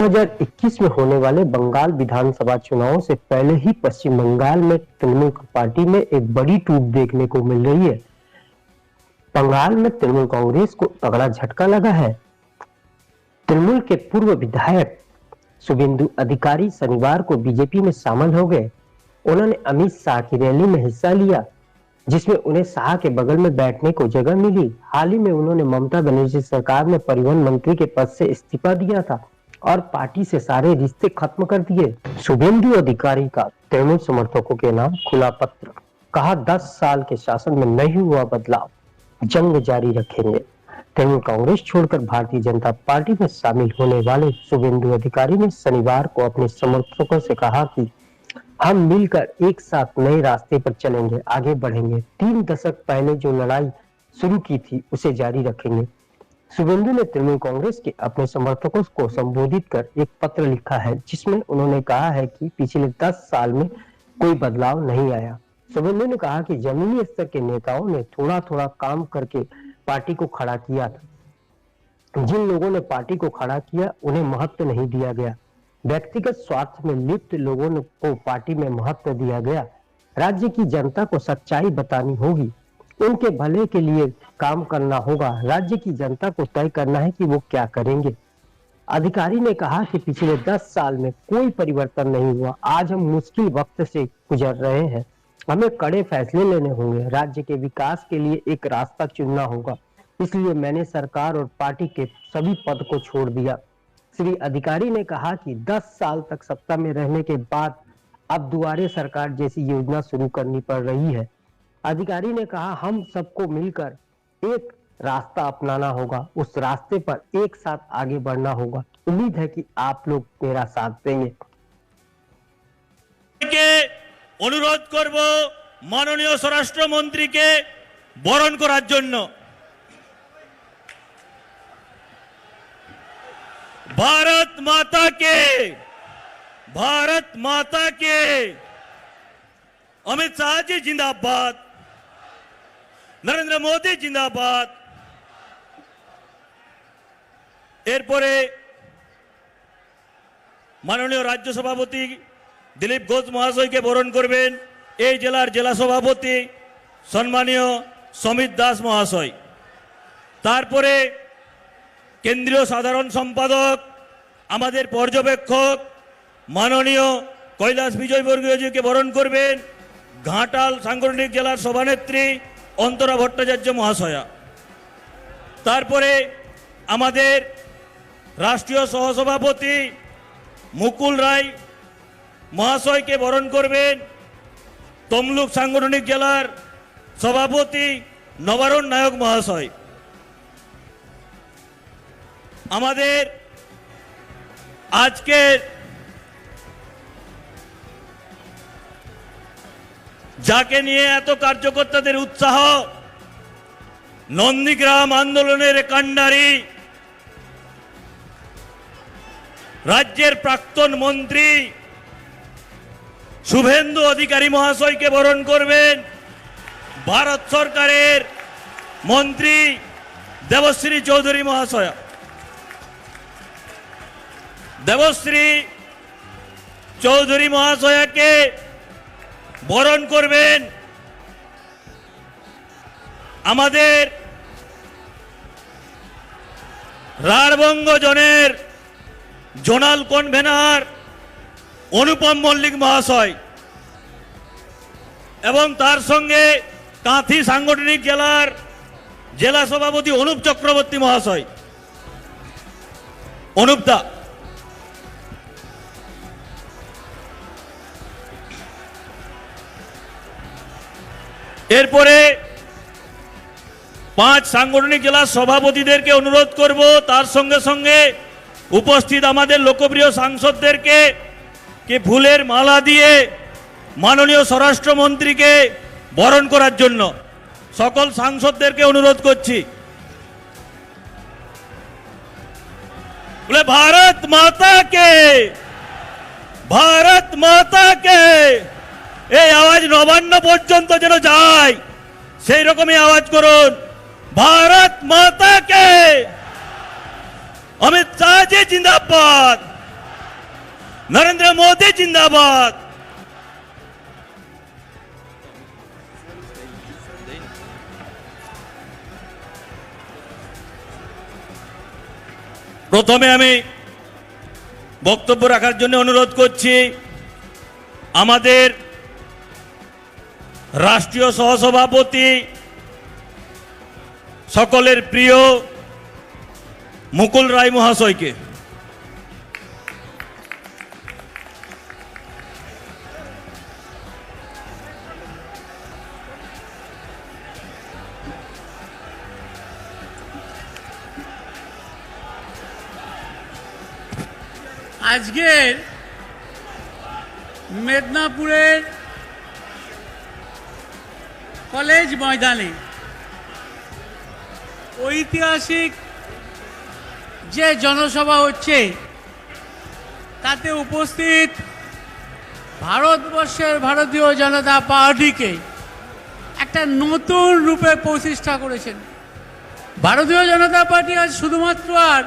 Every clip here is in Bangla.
2021 में होने वाले बंगाल विधानसभा चुनावों से पहले ही पश्चिम बंगाल में तृणमूल पार्टी में एक बड़ी टूट देखने को मिल रही है। बंगाल में तृणमूल कांग्रेस को तगड़ा झटका लगा है। तृणमूल के पूर्व विधायक शुभेंदु अधिकारी शनिवार को बीजेपी में शामिल हो गए। उन्होंने अमित शाह की रैली में हिस्सा लिया, जिसमें उन्हें शाह के बगल में बैठने को जगह मिली। हाल ही में उन्होंने ममता बनर्जी सरकार में परिवहन मंत्री के पद से इस्तीफा दिया था और पार्टी से सारे रिश्ते खत्म कर दिए। शुभेंदु अधिकारी का तृणमूल समर्थकों के नाम खुला पत्र, कहा 10 साल के शासन में नहीं हुआ बदलाव, जंग जारी रखेंगे। तृणमूल कांग्रेस छोड़कर भारतीय जनता पार्टी में शामिल होने वाले शुभेंदु अधिकारी ने शनिवार को अपने समर्थकों से कहा कि हम मिलकर एक साथ नए रास्ते पर चलेंगे, आगे बढ़ेंगे। 3 दशक पहले जो लड़ाई शुरू की थी उसे जारी रखेंगे। शुभेंदु ने तृणमूल कांग्रेस के अपने समर्थकों को संबोधित कर एक पत्र लिखा है, जिसमें उन्होंने कहा है कि पिछले 10 साल में कोई बदलाव नहीं आया। शुभेंदु ने कहा कि जमीनी स्तर के नेताओं ने थोड़ा थोड़ा काम करके पार्टी को खड़ा किया था। जिन लोगों ने पार्टी को खड़ा किया उन्हें महत्व नहीं दिया गया। व्यक्तिगत स्वार्थ में लिप्त लोगों को पार्टी में महत्व दिया गया। राज्य की जनता को सच्चाई बतानी होगी, उनके भले के लिए काम करना होगा। राज्य की जनता को तय करना है कि वो क्या करेंगे। अधिकारी ने कहा कि पिछले 10 साल में कोई परिवर्तन नहीं हुआ। आज हम मुश्किल वक्त से गुजर रहे हैं, हमें कड़े फैसले लेने होंगे। राज्य के विकास के लिए एक रास्ता चुनना होगा, इसलिए मैंने सरकार और पार्टी के सभी पद को छोड़ दिया। श्री अधिकारी ने कहा कि 10 साल तक सत्ता में रहने के बाद अब दुआरे सरकार जैसी योजना शुरू करनी पड़ रही है। अधिकारी ने कहा हम सबको मिलकर एक रास्ता अपनाना होगा, उस रास्ते पर एक साथ आगे बढ़ना होगा। उम्मीद है कि आप लोग मेरा साथ देंगे। अनुरोध करब माननीय स्वराष्ट्र मंत्री के बरण करार जन्य। भारत माता के, भारत माता के। अमित शाह जी जिंदाबाद, नरेंद्र मोदी जिंदाबाद। एरपरे माननीय राज्य सभापति दिलीप घोष महाशय के बरण करबेन ए जिलार जिला सभापति सम्मानीय समित दास महाशय। तारपरे केंद्रीय साधारण सम्पादक आमादेर पर्यवेक्षक माननीय कैलाश विजय बर्गीय जी के बरण करबेन घाटाल सांगठनिक जिलार सभानेत्री अंतरा भट्टाचार्य महाशया। तारपरे आमादेर राष्ट्रीय सहसभापति मुकुल राय महाशय के बरण करबेन तमलुक सांगठनिक जिलार सभापति नवारुण नायक महाशय। आमादेर आज के जाके निये एत कार्यकर्तादेर उत्साह, नंदीग्राम आंदोलनेर कांडारी राज्येर प्राक्तन मंत्री शुभेंदु अधिकारी महाशय के बरण करबेन भारत सरकारेर मंत्री देवश्री चौधरी महाशय। देवश्री चौधरी महाशय के बरण करबेन आमादेर राढ़बंग जনের जोनाल कनभेनार अनुपम मल्लिक महाशय एवं तार संगे कांथी सांगठनिक जिलार जिला सभापति अनुप चक्रवर्ती महाशय। अनुपदा एरपरे 5 सांगठनिक जिला सभापतिदेर के अनुरोध करब तार संगे संगे उपस्थित आमादेर लोकप्रिय सांसददेरके के फुलेर माला दिए माननीय स्वराष्ट्र मंत्री के बरण करार जन्य सकल सांसददेरके अनुरोध करछि। बोले भारत माता के, भारत माता के। এই আওয়াজ নবান্ন পর্যন্ত যেন যায় সেই রকমই আওয়াজ করুন, भारत माता के। अमित शाह जी जिंदाबाद, নরেন্দ্র মোদী জিন্দাবাদ। প্রথমে আমি বক্তব্য রাখার জন্য অনুরোধ করছি আমাদের রাষ্ট্রীয় সহসভাপতি, সকলের প্রিয় মুকুল রায় মহাশয়কে। আজকের মেদিনীপুরের কলেজ ময়দানে ঐতিহাসিক যে জনসভা হচ্ছে তাতে উপস্থিত ভারতবর্ষের ভারতীয় জনতা পার্টিকে একটা নতুন রূপে প্রতিষ্ঠা করেছেন। ভারতীয় জনতা পার্টি আজ শুধুমাত্র আর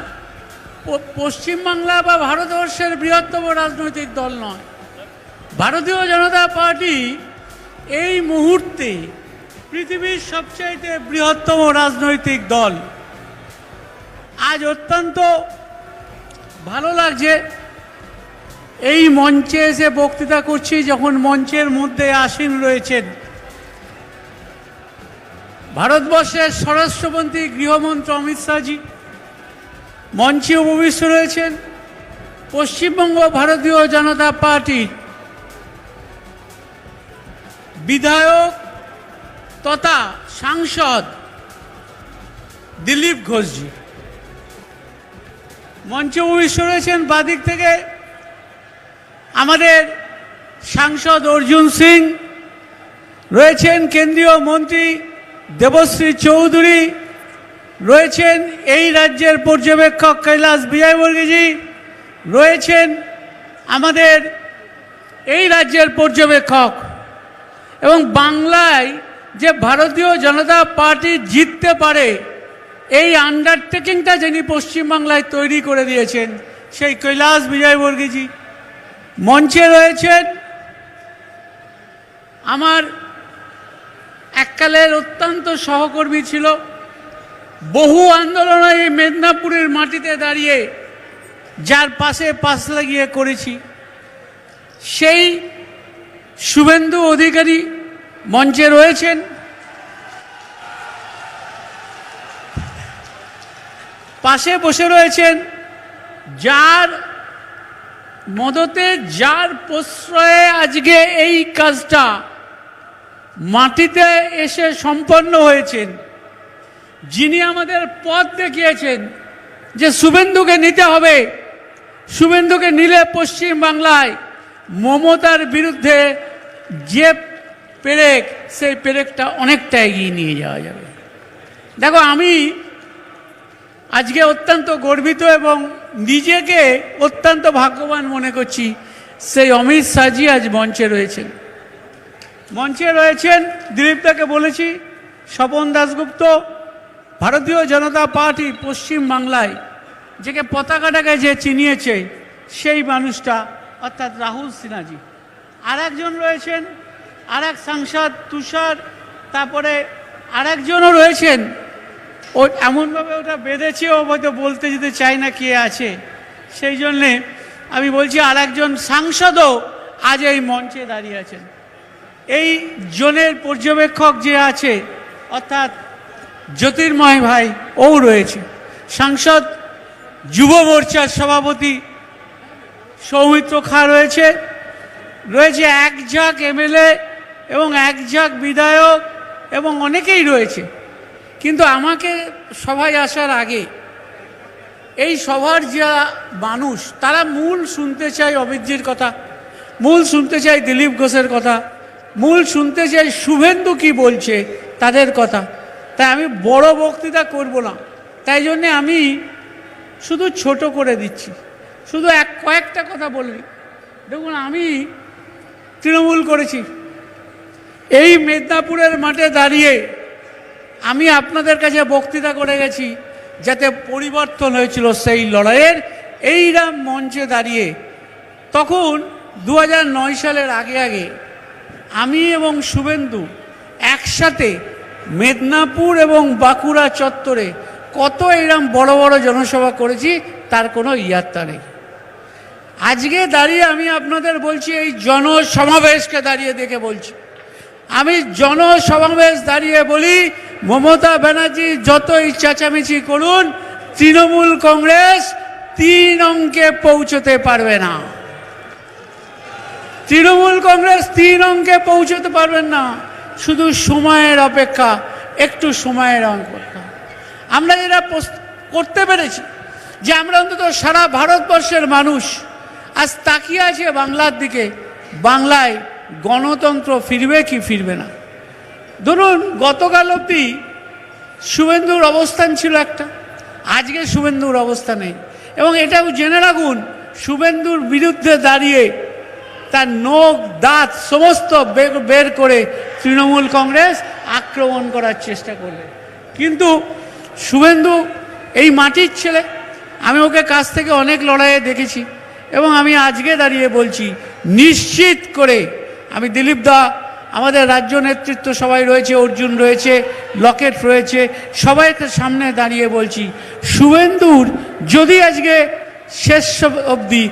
পশ্চিমবাংলা বা ভারতবর্ষের বৃহত্তম রাজনৈতিক দল নয়। ভারতীয় জনতা পার্টি এই মুহূর্তে পৃথিবীর সবচাইতে বৃহত্তম রাজনৈতিক দল। আজ অত্যন্ত ভালো লাগছে এই মঞ্চে এসে বক্তৃতা করছি, যখন মঞ্চের মধ্যে আসীন রয়েছেন ভারতবর্ষের স্বরাষ্ট্রমন্ত্রী গৃহমন্ত্রী অমিত শাহজি, মঞ্চে উপবিষ্ট রয়েছেন পশ্চিমবঙ্গ ভারতীয় জনতা পার্টির বিধায়ক তথা সাংসদ দিলীপ ঘোষজি, মঞ্চে উপবিষ্ট রয়েছেন বাদিক থেকে আমাদের সাংসদ অর্জুন সিং, রয়েছেন কেন্দ্রীয় মন্ত্রী দেবশ্রী চৌধুরী, রয়েছেন এই রাজ্যের পর্যবেক্ষক কৈলাস বিজয়বর্গীজি, রয়েছেন আমাদের এই রাজ্যের পর্যবেক্ষক, এবং বাংলায় যে ভারতীয় জনতা পার্টি জিততে পারে এই আন্ডারটেকিংটা যিনি পশ্চিমবাংলায় তৈরি করে দিয়েছেন সেই কৈলাস বিজয়বর্গীজি। মঞ্চে রয়েছেন আমার এককালের অত্যন্ত সহকর্মী ছিল, বহু আন্দোলনে এই মেদিনীপুরের মাটিতে দাঁড়িয়ে যার পাশে পাশ লাগিয়ে করেছি, সেই শুভেন্দু অধিকারী মঞ্চে রয়েছেন। পাশে বসে রয়েছেন যার মদতে, যার প্রশ্রয়ে আজকে এই কাজটা মাটিতে এসে সম্পন্ন হয়েছেন, যিনি আমাদের পথ দেখিয়েছেন যে শুভেন্দুকে নিতে হবে, শুভেন্দুকে নিলে পশ্চিম বাংলায় মমতার বিরুদ্ধে যে পেরেক, সেই পেরেকটা অনেকটা এগিয়ে নিয়ে যাওয়া যাবে। দেখো, আমি আজকে অত্যন্ত গর্বিত এবং নিজেকে অত্যন্ত ভাগ্যবান মনে করছি, সেই অমিত শাহজি আজ মঞ্চে রয়েছেন। মঞ্চে রয়েছেন দিলীপদাকে বলেছি, স্বপন দাশগুপ্ত, ভারতীয় জনতা পার্টি পশ্চিম বাংলায় যাকে পতাকাটাকে যে চিনিয়েছে সেই মানুষটা, অর্থাৎ রাহুল সিনহাজি। আর একজন রয়েছেন, আর এক সাংসদ তুষার, তারপরে আর একজনও রয়েছেন, ও এমনভাবে ওটা বেঁধেছে, ও হয়তো বলতে যেতে চাই না কে আছে, সেই জন্যে আমি বলছি আর একজন সাংসদও আজ এই মঞ্চে দাঁড়িয়ে আছেন। এই জোনের পর্যবেক্ষক যে আছে অর্থাৎ জ্যোতির্ময় ভাই, ও রয়েছে। সাংসদ যুব মোর্চার সভাপতি সৌমিত্র খা রয়েছে, রয়েছে এক ঝাঁক এমএলএ এবং এক ঝাঁক বিধায়ক এবং অনেকেই রয়েছে। কিন্তু আমাকে সভায় আসার আগে এই সভার যা মানুষ, তারা মূল শুনতে চায় অমিতজির কথা, মূল শুনতে চায় দিলীপ ঘোষের কথা, মূল শুনতে চাই শুভেন্দু কি বলছে তাদের কথা। তাই আমি বড় বক্তৃতা করব না, তাই জন্যে আমি শুধু ছোট করে দিচ্ছি, শুধু কয়েকটা কথা বলি। দেখুন, আমি তৃণমূল করেছি, এই মেদিনীপুরের মাঠে দাঁড়িয়ে আমি আপনাদের কাছে বক্তৃতা করে গেছি, যাতে পরিবর্তন হয়েছিল সেই লড়াইয়ের। এইরাম মঞ্চে দাঁড়িয়ে তখন 2009 সালের আগে আগে আমি এবং শুভেন্দু একসাথে মেদিনীপুর এবং বাঁকুড়া চত্বরে কত এরম বড় বড় জনসভা করেছি তার কোনো ইয়াত্তা নেই। আজকে দাঁড়িয়ে আমি আপনাদের বলছি, এই জনসমাবেশকে দাঁড়িয়ে দেখে বলছি, আমি জনসমাবেশ দাঁড়িয়ে বলি, মমতা ব্যানার্জি যতই চেঁচামেচি করুন, তৃণমূল কংগ্রেস 3 অঙ্কে পৌঁছতে পারবে না। তৃণমূল কংগ্রেস 3 অঙ্কে পৌঁছতে পারবেন না। শুধু সময়ের অপেক্ষা, একটু সময়ের অপেক্ষা। আমরা যেটা করতে পেরেছি যে আমরা অন্তত সারা ভারতবর্ষের মানুষ আজ তাকিয়ে আছে বাংলার দিকে, বাংলায় গণতন্ত্র ফিরবে কি ফিরবে না। ধরুন গতকাল অবধি শুভেন্দুর অবস্থান ছিল একটা, আজকে শুভেন্দুর অবস্থা নেই। এবং এটাও জেনে রাখুন, শুভেন্দুর বিরুদ্ধে দাঁড়িয়ে তার নখ দাঁত সমস্ত বের করে তৃণমূল কংগ্রেস আক্রমণ করার চেষ্টা করবে। কিন্তু শুভেন্দু এই মাটির ছেলে, আমি ওকে কাছ থেকে অনেক লড়াইয়ে দেখেছি এবং আমি আজকে দাঁড়িয়ে বলছি নিশ্চিত করে, আমি দিলীপ দা, আমাদের রাজ্য নেতৃত্ব সবাই রয়েছে, অর্জুন রয়েছে, লকেট রয়েছে, সবাইকে সামনে দাঁড়িয়ে বলছি, শুভেন্দুর যদি আজকে শেষ অবধি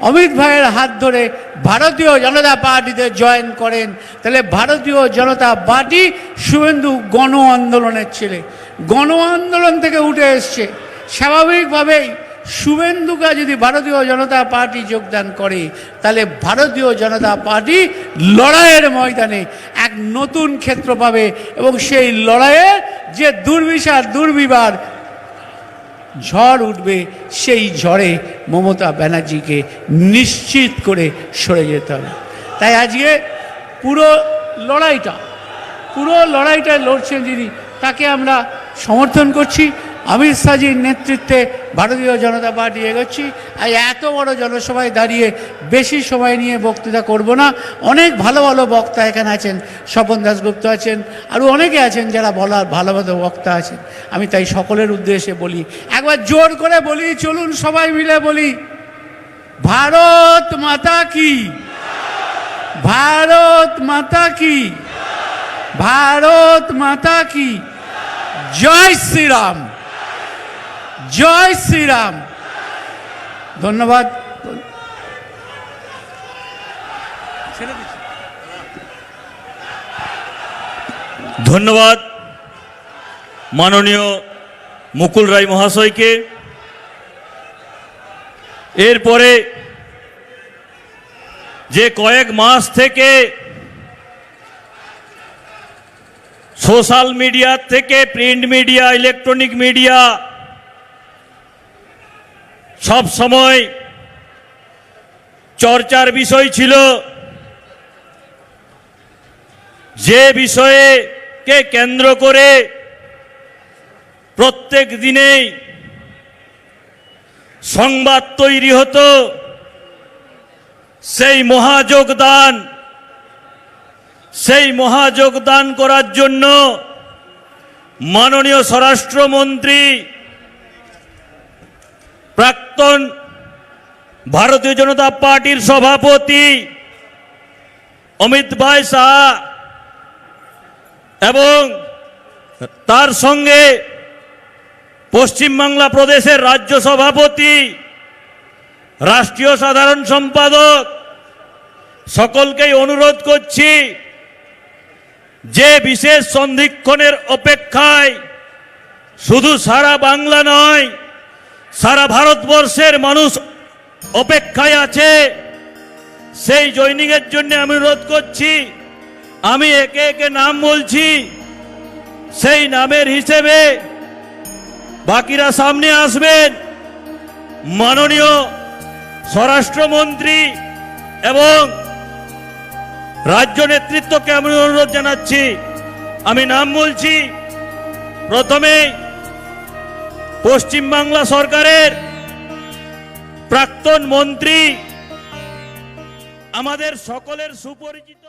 অমিত ভাইয়ের হাত ধরে ভারতীয় জনতা পার্টিতে জয়েন করেন, তাহলে ভারতীয় জনতা পার্টি, শুভেন্দু গণ আন্দোলনের ছেলে, গণ আন্দোলন থেকে উঠে এসছে। স্বাভাবিকভাবেই শুভেন্দুকে যদি ভারতীয় জনতা পার্টি যোগদান করে, তাহলে ভারতীয় জনতা পার্টি লড়াইয়ের ময়দানে এক নতুন ক্ষেত্র পাবে এবং সেই লড়াইয়ে যে দুর্বিষার দুর্বিবার ঝড় উঠবে, সেই ঝড়ে মমতা ব্যানার্জিকে নিশ্চিত করে সরে যেতে হবে। তাই আজকে পুরো লড়াইটা লড়ছেন যিনি, তাকে আমরা সমর্থন করছি। অমিত শাহজির নেতৃত্বে ভারতীয় জনতা পার্টি এগোচ্ছি। আর এত বড় জনসভায় দাঁড়িয়ে বেশি সময় নিয়ে বক্তৃতা করব না। অনেক ভালো ভালো বক্তা এখানে আছেন, স্বপন দাশগুপ্ত আছেন, আরও অনেকে আছেন যারা বলার ভালো ভালো বক্তা আছেন। আমি তাই সকলের উদ্দেশ্যে বলি, একবার জোর করে বলি, চলুন সবাই মিলে বলি, ভারত মাতা কি, ভারত মাতা কি, ভারত মাতা কি, জয় শ্রীরাম, জয় শ্রীরাম। ধন্যবাদ। ধন্যবাদ মাননীয় মুকুল রায় মহাশয়কে। এরপরে যে কয়েক মাস থেকে সোশ্যাল মিডিয়া থেকে প্রিন্ট মিডিয়া, ইলেকট্রনিক মিডিয়া সব সময় চর্চার বিষয় ছিল, যে বিষয়কে কেন্দ্র করে প্রত্যেক দিনেই সংবাদ তৈরি হতো, সেই মহাযোগদান করার জন্য মাননীয় স্বরাষ্ট্রমন্ত্রী, প্রাক্তন ভারতীয় জনতা পার্টির সভাপতি অমিত ভাই শাহ এবং তার সঙ্গে পশ্চিমবাংলা প্রদেশের রাজ্য সভাপতি, রাষ্ট্রীয় সাধারণ সম্পাদক, সকলকেই অনুরোধ করছি যে বিশেষ সন্ধিক্ষণের অপেক্ষায় শুধু সারা বাংলা নয়, সারা ভারতবর্ষের মানুষ অপেক্ষায় আছে, সেই জয়নিংয়ের জন্য আমি অনুরোধ করছি। আমি একে একে নাম বলছি, সেই নামের হিসেবে বাকিরা সামনে আসবেন। মাননীয় স্বরাষ্ট্রমন্ত্রী এবং রাজ্য নেতৃত্বকে আমি অনুরোধ জানাচ্ছি, আমি নাম বলছি। প্রথমে পশ্চিমবাংলা সরকারের প্রাক্তন মন্ত্রী, আমাদের সকলের সুপরিচিত